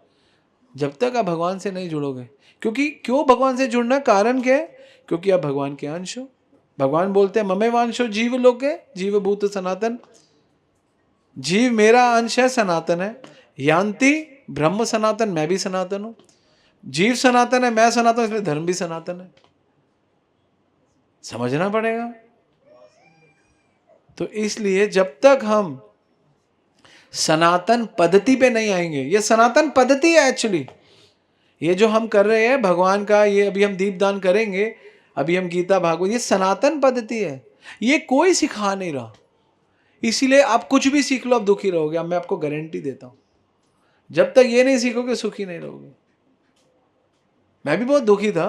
जब तक आप भगवान से नहीं जुड़ोगे। क्योंकि क्यों भगवान से जुड़ना? कारण क्या है? क्योंकि आप भगवान के अंश हो। भगवान बोलते हैं ममे वांशो जीव लोके जीव भूत सनातन, जीव मेरा अंश है, सनातन है। यान्ति ब्रह्म सनातन, मैं भी सनातन हूं। जीव सनातन है, मैं सनातन, इसलिए धर्म भी सनातन है। समझना पड़ेगा। तो इसलिए जब तक हम सनातन पद्धति पे नहीं आएंगे, ये सनातन पद्धति है एक्चुअली। ये जो हम कर रहे हैं भगवान का, ये अभी हम दीपदान करेंगे, अभी हम गीता भागवत, ये सनातन पद्धति है। ये कोई सिखा नहीं रहा। इसीलिए आप कुछ भी सीख लो, आप दुखी रहोगे। अब मैं आपको गारंटी देता हूं, जब तक ये नहीं सीखोगे सुखी नहीं रहोगे। मैं भी बहुत दुखी था,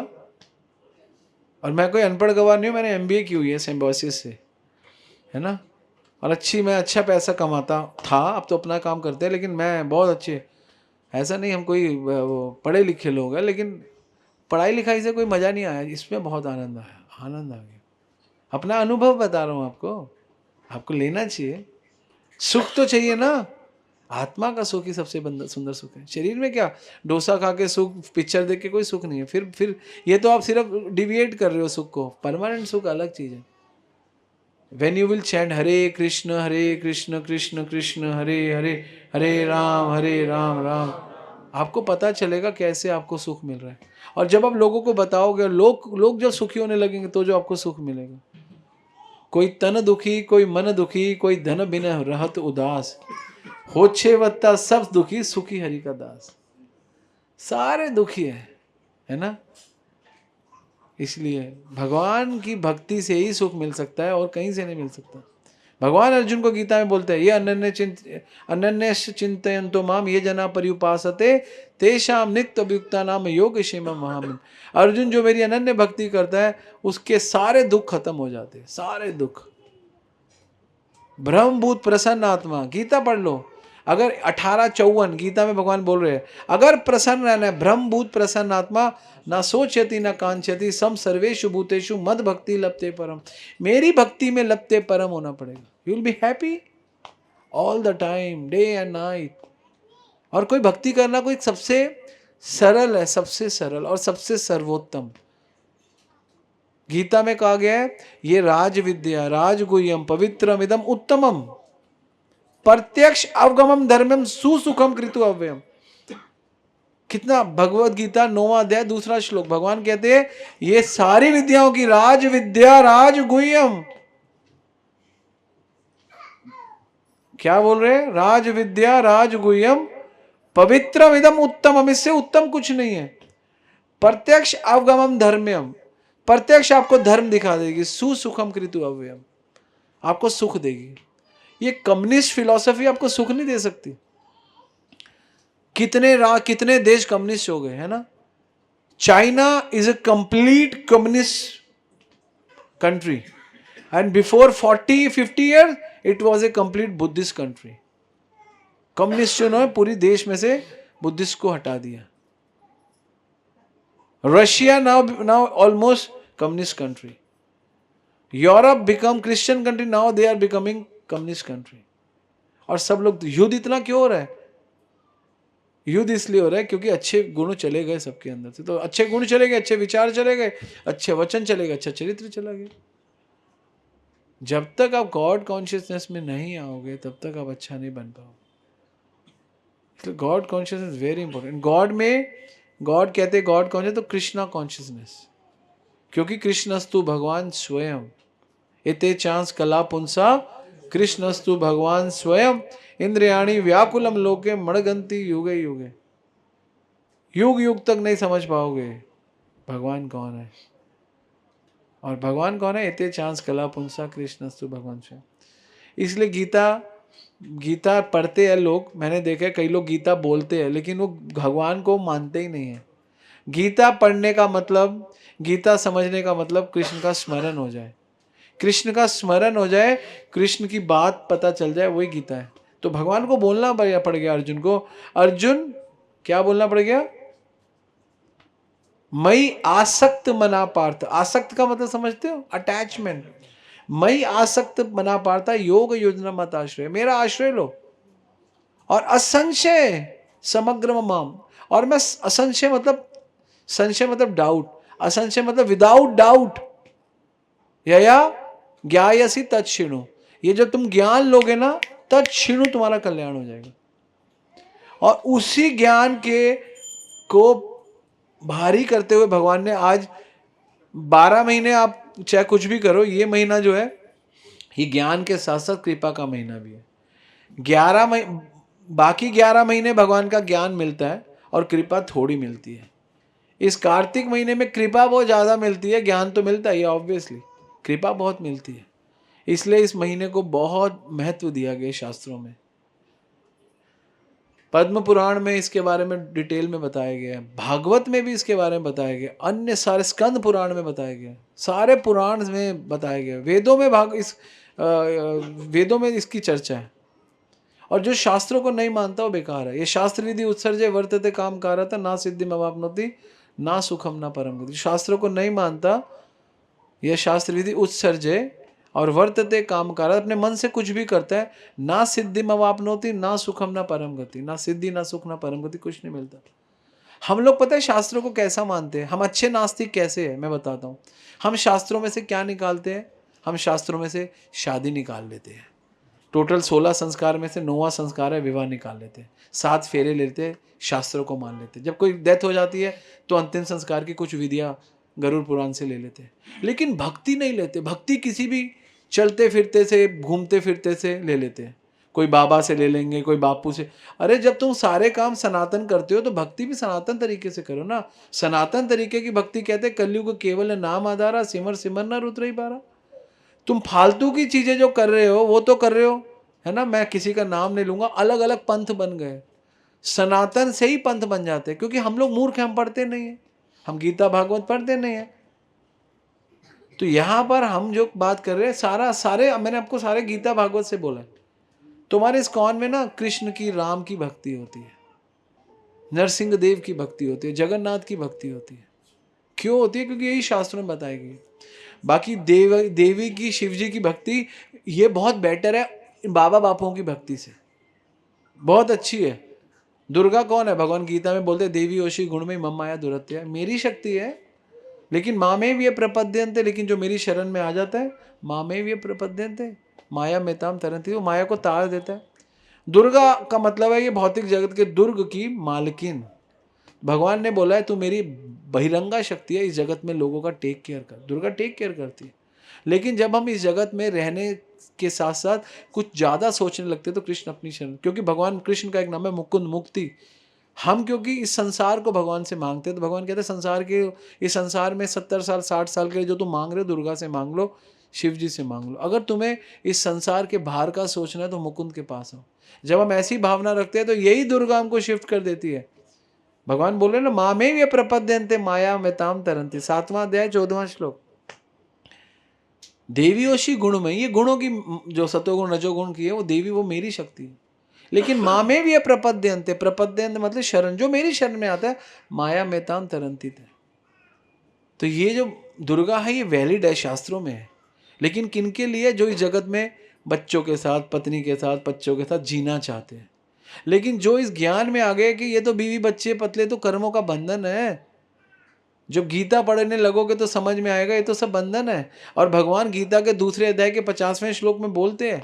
और मैं कोई अनपढ़ गवार नहीं हूं, मैंने MBA की हुई है सिम्बायोसिस से, है ना। और मैं अच्छा पैसा कमाता था, अब तो अपना काम करते हैं, लेकिन मैं बहुत अच्छे, ऐसा नहीं हम कोई पढ़े लिखे लोग हैं, लेकिन पढ़ाई लिखाई से कोई मज़ा नहीं आया। इसमें बहुत आनंद आया, आनंद आ गया। अपना अनुभव बता रहा हूँ आपको लेना चाहिए। सुख तो चाहिए ना, आत्मा का सुख ही सबसे सुंदर सुख है। शरीर में क्या, डोसा खा के सुख, पिक्चर देख के कोई सुख नहीं है। फिर ये तो आप सिर्फ डिविएट कर रहे हो सुख को। परमानेंट सुख अलग चीज़ है। When you will chant Hare Krishna Krishna Krishna Hare Hare Hare Ram Ram, आपको पता चलेगा कैसे आपको सुख मिल रहा है। और जब आप लोगों को बताओगे, लोग जब सुखी होने लगेंगे, तो जो आपको सुख मिलेगा। कोई तन दुखी, कोई मन दुखी, कोई धन बिन रहत उदास, होछे वत्ता सब दुखी, सुखी हरि का दास। सारे दुखी है ना। इसलिए भगवान की भक्ति से ही सुख मिल सकता है, और कहीं से नहीं मिल सकता। भगवान अर्जुन को गीता में बोलते हैं, ये अनन्य चिंतयन्तो माम ये जना पर्युपासते तेषाम नित्य अभियुक्ता नाम योग क्षेम महाम। अर्जुन जो मेरी अनन्य भक्ति करता है, उसके सारे दुख खत्म हो जाते हैं, सारे दुख। ब्रह्मभूत प्रसन्न आत्मा, गीता पढ़ लो। अगर 18:54 गीता में भगवान बोल रहे हैं, अगर प्रसन्न रहना है, ब्रह्मभूत प्रसन्न आत्मा, ना सोचती ना कांक्षति, सम सर्वेषु भूतेषु मद भक्ति लपते परम। मेरी भक्ति में लपते परम होना पड़ेगा। You will be happy all the time, day and night. और कोई भक्ति करना कोई सबसे सरल है, सबसे सरल और सबसे सर्वोत्तम। गीता में कहा गया है ये राज विद्या राजगुह्यम पवित्रमिदम उत्तमम प्रत्यक्ष अवगमम धर्मम सुसुखम कृतु अव्ययम। कितना, भगवत गीता 9वां अध्याय 2रा श्लोक, भगवान कहते हैं ये सारी विद्याओं की राज विद्या राजगुह्यम। क्या बोल रहे हैं? राज विद्या राजगुह्यम पवित्रम इदम उत्तमम, इससे उत्तम कुछ नहीं है। प्रत्यक्ष अवगमम धर्म्यम, प्रत्यक्ष आपको धर्म दिखा देगी। सुसुखम कृतु अव्ययम, आपको सुख देगी। ये कम्युनिस्ट फिलॉसफी आपको सुख नहीं दे सकती। कितने देश कम्युनिस्ट हो गए, है ना? China is a complete communist country and before 40-50 years it was a complete Buddhist country. कम्युनिस्टों ने पूरी देश में से बुद्धिस्ट को हटा दिया। Russia now almost communist country. Europe become Christian country, now they are becoming communist country. और सब लोग, युद्ध इतना क्यों हो रहा है? युद्ध इसलिए हो रहा है क्योंकि अच्छे गुण चले गए सबके अंदर से। तो अच्छे गुण चले गए, अच्छे विचार चले गए, अच्छे वचन चले गए, अच्छा चरित्र चला गया। जब तक आप गॉड कॉन्शियसनेस में नहीं आओगे तब तक आप अच्छा नहीं बन पाओगे। इसलिए God consciousness very important. God कहते गॉड कौन है? तो कृष्णा कॉन्शियसनेस, क्योंकि कृष्णस्तु भगवान स्वयं। इते चांस कला पुंसा कृष्णस्तु भगवान स्वयं इंद्रियाणी व्याकुलम लोके मणगंती युगे युगे। युग युग तक नहीं समझ पाओगे भगवान कौन है। और भगवान कौन है? इते चांस कला पुंसा कृष्णस्तु भगवान स्वयं। इसलिए गीता पढ़ते हैं लोग, मैंने देखा है कई लोग गीता बोलते हैं लेकिन वो भगवान को मानते ही नहीं है। गीता पढ़ने का मतलब, गीता समझने का मतलब कृष्ण का स्मरण हो जाए, कृष्ण का स्मरण हो जाए, कृष्ण की बात पता चल जाए, वही गीता है। तो भगवान को बोलना पड़ गया अर्जुन को। अर्जुन क्या बोलना पड़ गया? मई आसक्त मना पार्थ। आसक्त का मतलब समझते हो? अटैचमेंट। मई आसक्त मना पार्थ योग योजना मत आश्रय, मेरा आश्रय लो। और असंशय समग्र माम, और मैं असंशय मतलब, संशय मतलब डाउट, असंशय मतलब विदाउट डाउट। यया ज्ञायसी तत्क्षिणु, ये जब तुम ज्ञान लोगे ना तत्क्षिणु तुम्हारा कल्याण हो जाएगा। और उसी ज्ञान के को भारी करते हुए भगवान ने आज 12 महीने, आप चाहे कुछ भी करो, ये महीना जो है ये ज्ञान के साथ साथ कृपा का महीना भी है। 11 बाकी 11 महीने भगवान का ज्ञान मिलता है और कृपा थोड़ी मिलती है। इस कार्तिक महीने में कृपा बहुत ज़्यादा मिलती है, ज्ञान तो मिलता ही है ऑब्वियसली, कृपा बहुत मिलती है। इसलिए इस महीने को बहुत महत्व दिया गया शास्त्रों में। पद्म पुराण में इसके बारे में डिटेल में बताया गया है, भागवत में भी इसके बारे में बताया गया, अन्य सारे स्कंद पुराण में बताया गया, सारे पुराण में बताया गया, वेदों में वेदों में इसकी चर्चा है। और जो शास्त्रों को नहीं मानता वो बेकार है। ये शास्त्र विधि उत्सर्जय वर्तते काम कारता ना सिद्धिम अवाप्नोति ना सुखम ना परम गति। शास्त्रों को नहीं मानता, यह शास्त्र विधि उत्सर्जय और वर्तते काम कारत, अपने मन से कुछ भी करता है, ना सिद्धिम अवाप्नोति ना सुखम ना परम गति। ना सिद्धि ना सुख ना परम गति, कुछ नहीं मिलता। हम लोग पता है शास्त्रों को कैसा मानते हैं? हम अच्छे नास्तिक कैसे हैं मैं बताता हूँ। हम शास्त्रों में से क्या निकालते हैं? हम शास्त्रों में से शादी निकाल लेते हैं। टोटल 16 संस्कार में से 9वां संस्कार है विवाह, निकाल लेते हैं। 7 फेरे लेते हैं, शास्त्रों को मान लेते हैं। जब कोई डेथ हो जाती है तो अंतिम संस्कार की कुछ विधियां गरुड़ पुराण से ले लेते हैं, लेकिन भक्ति नहीं लेते। भक्ति किसी भी चलते फिरते से, घूमते फिरते से ले लेते हैं। कोई बाबा से ले लेंगे, कोई बापू से। अरे जब तुम सारे काम सनातन करते हो तो भक्ति भी सनातन तरीके से करो ना। सनातन तरीके की भक्ति कहते हैं कलयुग केवल नाम आधारा, सिमर सिमर न रुद्र ही पारा। तुम फालतू की चीजें जो कर रहे हो वो तो कर रहे हो, है ना। मैं किसी का नाम नहीं लूंगा, अलग अलग पंथ बन गए। सनातन से ही पंथ बन जाते हैं, क्योंकि हम लोग मूर्ख हैं, हम पढ़ते नहीं है, हम गीता भागवत पढ़ते नहीं है। तो यहां पर हम जो बात कर रहे हैं सारे मैंने आपको सारे गीता भागवत से बोला। तुम्हारे इस कौन में ना कृष्ण की, राम की भक्ति होती है, नरसिंह देव की भक्ति होती है, जगन्नाथ की भक्ति होती है। क्यों होती है? क्योंकि यही शास्त्रों में बताई गई। बाकी देवी की, शिव जी की भक्ति ये बहुत बेटर है बाबा बापुओं की भक्ति से, बहुत अच्छी है। दुर्गा कौन है? भगवान गीता में बोलते देवी ओषि गुण में मम माया दुरत्य, मेरी शक्ति है। लेकिन मामे भी प्रपद्यन्ते, लेकिन जो मेरी शरण में आ जाता है, मामे भी प्रपद्यन्ते माया मेताम तरंती, वो माया को ताड़ देता है। दुर्गा का मतलब है ये भौतिक जगत के दुर्ग की मालकिन। भगवान ने बोला है तू मेरी बहिरंगा शक्ति है, इस जगत में लोगों का टेक केयर कर। दुर्गा टेक केयर करती है। लेकिन जब हम इस जगत में रहने के साथ साथ कुछ ज्यादा सोचने लगते तो कृष्ण अपनी शरण, क्योंकि भगवान कृष्ण का एक नाम है मुकुंद, मुक्ति। हम क्योंकि इस संसार को भगवान से मांगते हैं, तो भगवान कहते हैं संसार के, इस संसार में 70 साल 60 साल के लिए जो तुम मांग रहे हो, दुर्गा से मांग लो, शिव जी से मांग लो। अगर तुम्हें इस संसार के बाहर का सोचना है तो मुकुंद के पास आओ। जब हम ऐसी भावना रखते हैं तो यही दुर्गा हमको शिफ्ट कर देती है। भगवान बोल रहे ना, माँ में ये प्रपद्यन्ते माया में ताम तरंती, 7वां अध्याय 14वां श्लोक। देवीयोशी गुण में, ये गुणों की जो सतोगुण रजोगुण की है वो देवी, वो मेरी शक्ति है। लेकिन माँ में भी प्रपद्यन्ते, प्रपद्यन्ते मतलब शरण, जो मेरी शरण में आता है, माया में ताम तरंती है। तो ये जो दुर्गा है ये वैलिड है, शास्त्रों में है। लेकिन किनके लिए? जो इस जगत में बच्चों के साथ, पत्नी के साथ, बच्चों के साथ जीना चाहते हैं। लेकिन जो इस ज्ञान में आ गए कि ये तो बीवी बच्चे पतले तो कर्मों का बंधन है, जब गीता पढ़ने लगोगे तो समझ में आएगा ये तो सब बंधन है। और भगवान गीता के दूसरे अध्याय के 50वें श्लोक में बोलते हैं,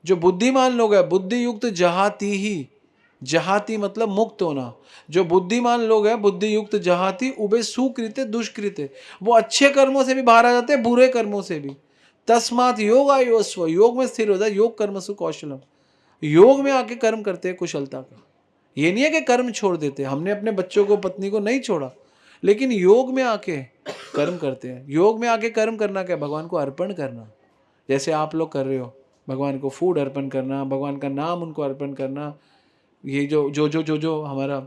जो बुद्धिमान लोग हैं, बुद्धि युक्त जहाती ही, जहाती मतलब मुक्त होना। जो बुद्धिमान लोग हैं, बुद्धि युक्त जहाती उबे सुकृत्य दुष्कृत्य, वो अच्छे कर्मों से भी बाहर आ जाते हैं, बुरे कर्मों से भी। तस्मात् योगायोस्व, योग में स्थिर हो जाए, योग कर्मसु कौशलम, योग में आके कर्म करते हैं कुशलता का। ये नहीं है कि कर्म छोड़ देते, हमने अपने बच्चों को, पत्नी को नहीं छोड़ा, लेकिन योग में आके कर्म करते हैं। योग में आके कर्म करना क्या? भगवान को अर्पण करना, जैसे आप लोग कर रहे हो, भगवान को फूड अर्पण करना, भगवान का नाम उनको अर्पण करना। ये जो हमारा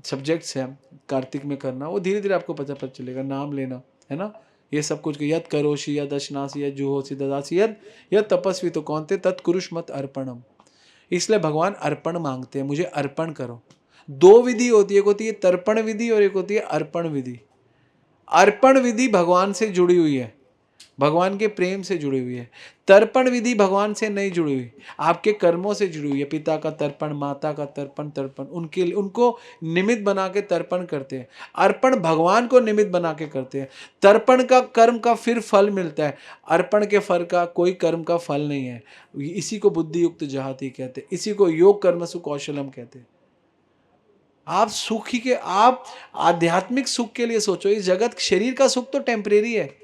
सब्जेक्ट्स हैं कार्तिक में करना, वो धीरे धीरे आपको पता चलेगा। नाम लेना है ना, ये सब कुछ, यद करोषि यद अश्नासी यद जुहोसी ददासी यद तपस्वी तो कौन थे तत्कुरुष मत अर्पणम। इसलिए भगवान अर्पण मांगते हैं, मुझे अर्पण करो। 2 विधि होती है, एक होती है तर्पण विधि और एक होती है अर्पण विधि। अर्पण विधि भगवान से जुड़ी हुई है, भगवान के प्रेम से जुड़ी हुई है। तर्पण विधि भगवान से नहीं जुड़ी हुई, आपके कर्मों से जुड़ी हुई है। पिता का तर्पण, माता का तर्पण, उनके उनको निमित्त बना के तर्पण करते हैं। अर्पण भगवान को निमित्त बना के करते हैं। तर्पण का कर्म का फिर फल मिलता है, अर्पण के फल का कोई कर्म का फल नहीं है। इसी को बुद्धि युक्त जहाती कहते हैं, इसी को योग कर्मसु कौशलम कहते हैं। आप सुखी के, आप आध्यात्मिक सुख के लिए सोचो। इस जगत, शरीर का सुख तो टेम्परेरी है।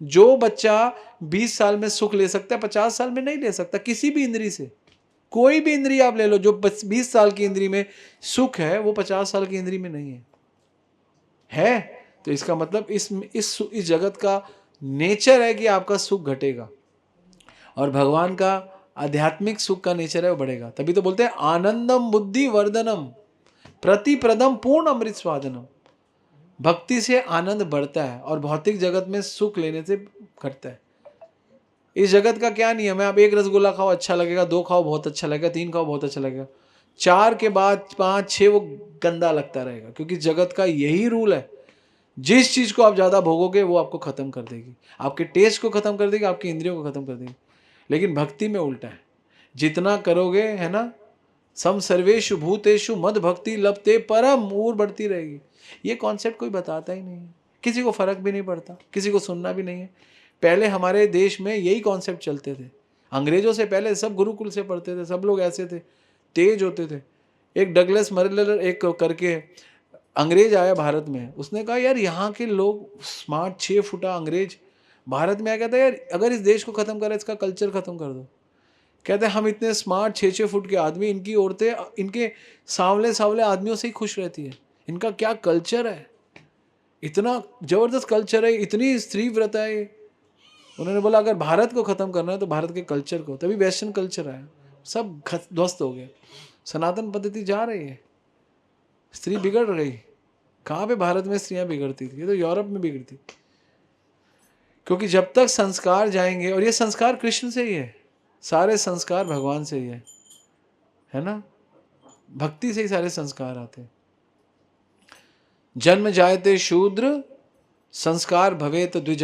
जो बच्चा 20 साल में सुख ले सकता है, 50 साल में नहीं ले सकता, किसी भी इंद्री से। कोई भी इंद्री आप ले लो, जो 20 साल की इंद्री में सुख है वो 50 साल की इंद्री में नहीं है। तो इसका मतलब इस जगत का नेचर है कि आपका सुख घटेगा, और भगवान का आध्यात्मिक सुख का नेचर है वो बढ़ेगा। तभी तो बोलते हैं आनंदम बुद्धि वर्धनम प्रतिप्रदम पूर्ण अमृत स्वादनम। भक्ति से आनंद बढ़ता है और भौतिक जगत में सुख लेने से घटता है। इस जगत का क्या नियम है? आप 1 रसगुल्ला खाओ अच्छा लगेगा, 2 खाओ बहुत अच्छा लगेगा, 3 खाओ बहुत अच्छा लगेगा, 4 के बाद 5 6 वो गंदा लगता रहेगा। क्योंकि जगत का यही रूल है, जिस चीज को आप ज्यादा भोगोगे वो आपको खत्म कर देगी, आपके टेस्ट को खत्म कर देगी, आपकी इंद्रियों को खत्म कर देगी। लेकिन भक्ति में उल्टा है, जितना करोगे है ना, सम सर्वेषु भूतेषु मद भक्ति लभते परम, और बढ़ती रहेगी। ये कॉन्सेप्ट कोई बताता ही नहीं है, किसी को फर्क भी नहीं पड़ता, किसी को सुनना भी नहीं है। पहले हमारे देश में यही कॉन्सेप्ट चलते थे, अंग्रेजों से पहले सब गुरुकुल से पढ़ते थे, सब लोग ऐसे थे, तेज होते थे। एक डगलस मरेलर एक करके अंग्रेज आया भारत में, उसने कहा यार यहाँ के लोग स्मार्ट 6 फुटा अंग्रेज भारत में आया, कहता है यार अगर इस देश को खत्म करें, इसका कल्चर खत्म कर दो। कहते हैं हम इतने स्मार्ट 6 फुट के आदमी, इनकी औरतें इनके सांवले सांवले आदमियों से ही खुश रहती है, इनका क्या कल्चर है, इतना जबरदस्त कल्चर है, इतनी स्त्री व्रत है ये। उन्होंने बोला अगर भारत को खत्म करना है तो भारत के कल्चर को, तभी वेस्टर्न कल्चर आया, सब ध्वस्त हो गया, सनातन पद्धति जा रही है, स्त्री बिगड़ रही। कहाँ पे भारत में स्त्रियां बिगड़ती थी? ये तो यूरोप में बिगड़ती। क्योंकि जब तक संस्कार जाएंगे, और ये संस्कार कृष्ण से ही है, सारे संस्कार भगवान से ही है ना, भक्ति से ही सारे संस्कार आते। जन्म जायते शूद्र संस्कार भवेत द्विज,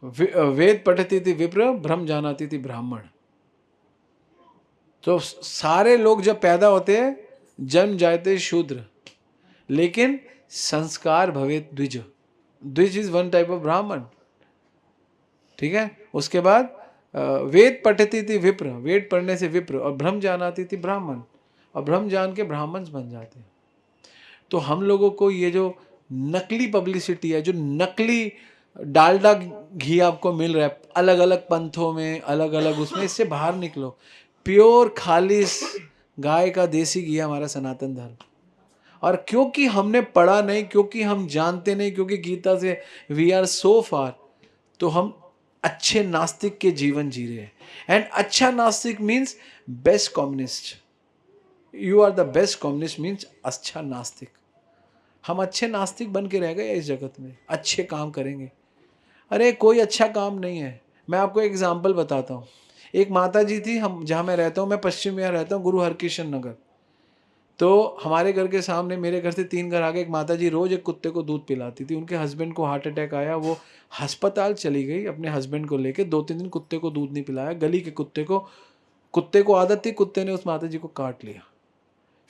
वेद पठती थी विप्र ब्रह्म जानाती थी ब्राह्मण। तो सारे लोग जब पैदा होते हैं जन्म जायते शूद्र लेकिन संस्कार भवेत द्विज। द्विज इज वन टाइप ऑफ ब्राह्मण, ठीक है। उसके बाद वेद पठती थी विप्र, वेद पढ़ने से विप्र, और ब्रह्म जानाती थी ब्राह्मण, और ब्रह्म जान के ब्राह्मण बन जाते हैं। तो हम लोगों को ये जो नकली पब्लिसिटी है, जो नकली डालडा घी आपको मिल रहा है अलग अलग पंथों में, अलग अलग उसमें, इससे बाहर निकलो। प्योर खालिस गाय का देसी घी है हमारा सनातन धर्म। और क्योंकि हमने पढ़ा नहीं, क्योंकि हम जानते नहीं, क्योंकि गीता से वी आर सो फार, तो हम अच्छे नास्तिक के जीवन जी रहे हैं। एंड अच्छा नास्तिक means best communist. You are the best communist means अच्छा नास्तिक। हम अच्छे नास्तिक बन के रह गए इस जगत में, अच्छे काम करेंगे। अरे कोई अच्छा काम नहीं है। मैं आपको एक एग्जाम्पल बताता हूँ। एक माता जी थी, हम जहाँ मैं रहता हूँ, मैं पश्चिम में रहता हूँ, गुरु हरकिशन नगर। तो हमारे घर के सामने, मेरे घर से 3 घर आगे, एक माता जी रोज एक कुत्ते को दूध पिलाती थी। उनके हस्बैंड को हार्ट अटैक आया, वो अस्पताल चली गई अपने हस्बैंड को लेके। 2-3 दिन कुत्ते को दूध नहीं पिलाया, गली के कुत्ते को आदत थी, कुत्ते ने उस माता जी को काट लिया।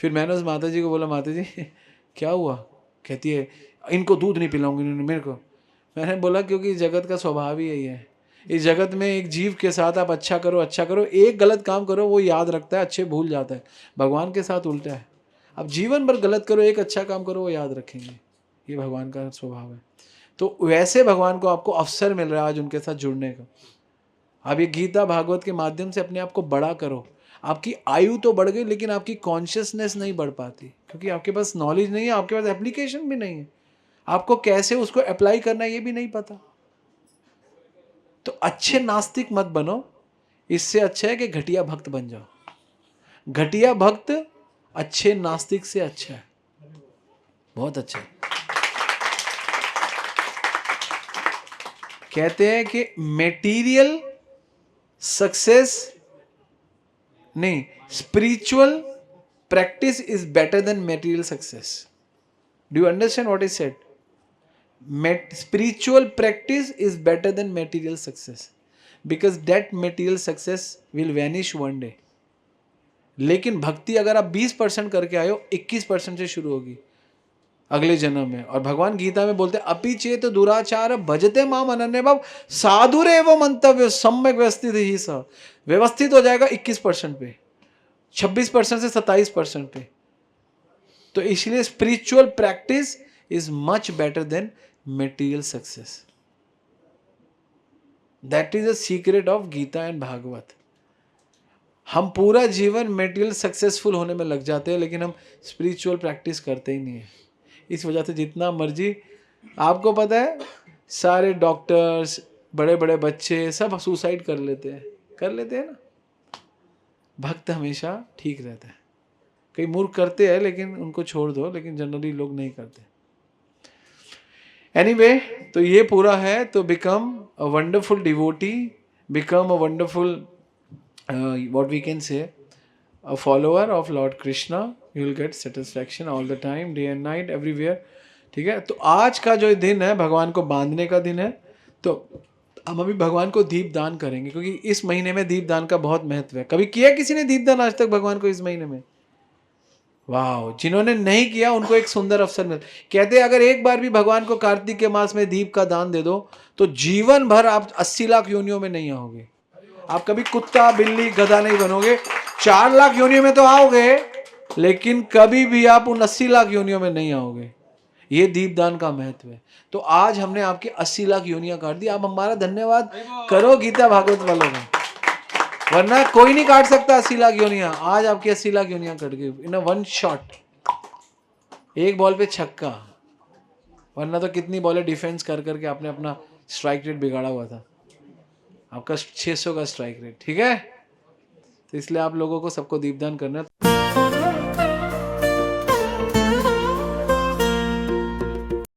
फिर मैंने उस माता जी को बोला, माता जी क्या हुआ? कहती है इनको दूध नहीं पिलाऊंगी इन्होंने मेरे को। मैंने बोला क्योंकि इस जगत का स्वभाव ही यही है। इस जगत में एक जीव के साथ आप अच्छा करो, अच्छा करो, एक गलत काम करो वो याद रखता है, अच्छे भूल जाता है। भगवान के साथ उल्टा है। अब जीवन भर गलत करो, एक अच्छा काम करो, वो याद रखेंगे। ये भगवान का स्वभाव है। तो वैसे भगवान को आपको अवसर मिल रहा है आज उनके साथ जुड़ने का। आप ये गीता भागवत के माध्यम से अपने आप को बड़ा करो। आपकी आयु तो बढ़ गई, लेकिन आपकी कॉन्शियसनेस नहीं बढ़ पाती, क्योंकि आपके पास नॉलेज नहीं है, आपके पास एप्लीकेशन भी नहीं है, आपको कैसे उसको अप्लाई करना है ये भी नहीं पता। तो अच्छे नास्तिक मत बनो, इससे अच्छा है कि घटिया भक्त बन जाओ। घटिया भक्त अच्छे नास्तिक से अच्छा है, बहुत अच्छा है। कहते हैं कि मेटीरियल सक्सेस नहीं, spiritual practice is better than material success. Do you understand what is said? Spiritual practice is better than material success, because that material success will vanish one day. लेकिन भक्ति अगर आप 20% करके आए हो, 21% से शुरू होगी अगले जन्म में। और भगवान गीता में बोलते हैं अपि चेत दुराचार भजते माम अनन्य भाव साधुरेव मंतव्य सम्यक व्यवस्थित ही स। व्यवस्थित हो जाएगा 21% पे, 26% से 27% पे। तो इसलिए spiritual practice is much better than material success. That is the secret of Gita and Bhagavat. हम पूरा जीवन मेटीरियल सक्सेसफुल होने में लग जाते हैं, लेकिन हम स्पिरिचुअल प्रैक्टिस करते ही नहीं है। इस वजह से जितना मर्जी, आपको पता है सारे डॉक्टर्स, बड़े बड़े बच्चे सब सुसाइड कर लेते हैं ना। भक्त हमेशा ठीक रहता है। कई मूर्ख करते हैं, लेकिन उनको छोड़ दो, लेकिन जनरली लोग नहीं करते। एनीवे, तो ये पूरा है। तो become a wonderful devotee, become a wonderful what we can say a follower of lord Krishna. You will get satisfaction all the time, day and night, everywhere. ठीक है। तो आज का जो दिन है भगवान को बांधने का दिन है। तो हम अभी भगवान को दीप दान करेंगे, क्योंकि इस महीने में दीप दान का बहुत महत्व है। कभी किया किसी ने दीप दान आज तक भगवान को इस महीने में? वाह, जिन्होंने नहीं किया उनको एक सुंदर अवसर मिल। कहते हैं अगर एक बार भी भगवान को कार्तिक के मास में दीप का दान दे दो, तो जीवन भर आप 80 लाख योनियों में नहीं आओगे। आप कभी कुत्ता, बिल्ली, गधा नहीं बनोगे। 4 लाख योनियों में तो आओगे, लेकिन कभी भी आप उन 80 लाख योनियों में नहीं आओगे। ये दीपदान का महत्व है। तो आज हमने आपकी 80 लाख योनियां काट दी। आप हमारा धन्यवाद करो गीता भागवत वालों में, वरना कोई नहीं काट सकता 80 लाख योनियां। आज आपकी 80 लाख योनियां कट गई इन वन शॉट, एक बॉल पे छक्का। वरना तो कितनी बॉलें डिफेंस कर करके आपने अपना स्ट्राइक रेट बिगाड़ा हुआ था। आपका 600 का स्ट्राइक रेट, ठीक है। तो इसलिए आप लोगों को सबको दीपदान करना है।